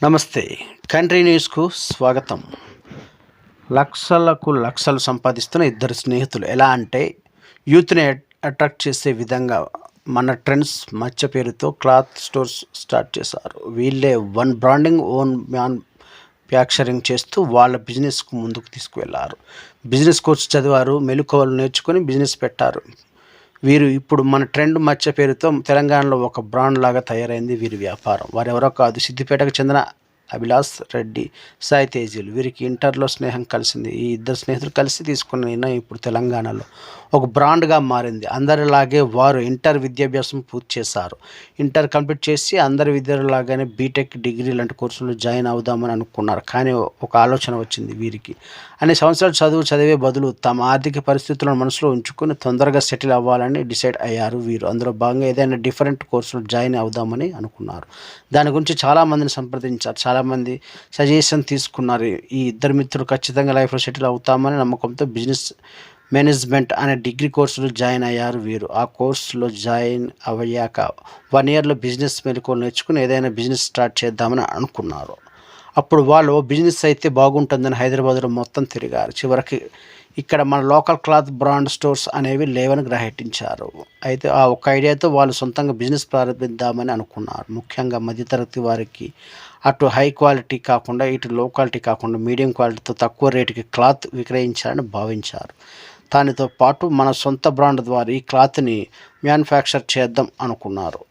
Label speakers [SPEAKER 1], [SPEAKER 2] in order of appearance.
[SPEAKER 1] నమస్తే. కంట్రీ న్యూస్కు స్వాగతం. లక్షలకు లక్షలు సంపాదిస్తున్న ఇద్దరు స్నేహితులు ఎలా అంటే యూత్ని అట్రాక్ట్ చేసే విధంగా మన ట్రెండ్స్ మచ్చ పేరుతో క్లాత్ స్టోర్స్ స్టార్ట్ చేశారు. వీళ్ళే వన్ బ్రాండింగ్ ఓన్ మ్యానుఫ్యాక్చరింగ్ చేస్తూ వాళ్ళ బిజినెస్కు ముందుకు తీసుకువెళ్ళారు. బిజినెస్ కోర్స్ చదివారు, మెలకువలు నేర్చుకొని బిజినెస్ పెట్టారు. వీరు ఇప్పుడు మన ట్రెండ్ మచ్చ పేరుతో తెలంగాణలో ఒక బ్రాండ్ లాగా తయారైంది వీరి వ్యాపారం. వారెవరో కాదు, సిద్దిపేటకు చెందిన అభిలాష్ రెడ్డి, సాయి తేజీలు. వీరికి ఇంటర్లో స్నేహం కలిసింది. ఈ ఇద్దరు స్నేహితులు కలిసి తీసుకున్న నిర్ణయం ఇప్పుడు తెలంగాణలో ఒక బ్రాండ్గా మారింది. అందరిలాగే వారు ఇంటర్ విద్యాభ్యాసం పూర్తి చేశారు. ఇంటర్ కంప్లీట్ చేసి అందరి విద్యార్థులాగానే బీటెక్, డిగ్రీ లాంటి కోర్సులు జాయిన్ అవుదామని అనుకున్నారు. కానీ ఒక ఆలోచన వచ్చింది వీరికి. అన్ని సంవత్సరాలు చదివే బదులు తమ ఆర్థిక పరిస్థితులను మనసులో ఉంచుకొని తొందరగా సెటిల్ అవ్వాలని డిసైడ్ అయ్యారు వీరు. అందులో భాగంగా ఏదైనా డిఫరెంట్ కోర్సులు జాయిన్ అవుదామని అనుకున్నారు. దాని గురించి చాలామందిని సంప్రదించారు. చాలామంది సజెషన్ తీసుకున్నారు. ఈ ఇద్దరు మిత్రులు ఖచ్చితంగా లైఫ్లో సెటిల్ అవుతామని నమ్మకంతో బిజినెస్ మేనేజ్మెంట్ అనే డిగ్రీ కోర్సులో జాయిన్ అయ్యారు వీరు. ఆ కోర్సులో జాయిన్ అయ్యాక 1 ఇయర్లో బిజినెస్ మెలకువలు నేర్చుకుని ఏదైనా బిజినెస్ స్టార్ట్ చేద్దామని అనుకున్నారు. అప్పుడు వాళ్ళు బిజినెస్ అయితే బాగుంటుందని హైదరాబాద్లో మొత్తం తిరిగారు. చివరికి ఇక్కడ మన లోకల్ క్లాత్ బ్రాండ్ స్టోర్స్ అనేవి లేవని గ్రహించారు. అయితే ఆ ఒక్క ఐడియాతో వాళ్ళు సొంతంగా బిజినెస్ ప్రారంభిద్దామని అనుకున్నారు. ముఖ్యంగా మధ్యతరగతి వారికి అటు హై క్వాలిటీ కాకుండా ఇటు లో క్వాలిటీ కాకుండా మీడియం క్వాలిటీతో తక్కువ రేటుకి క్లాత్ విక్రయించాలని భావించారు. దానితో పాటు మన సొంత బ్రాండ్ ద్వారా ఈ క్లాత్ని మ్యానుఫ్యాక్చర్ చేద్దాం అనుకున్నారు.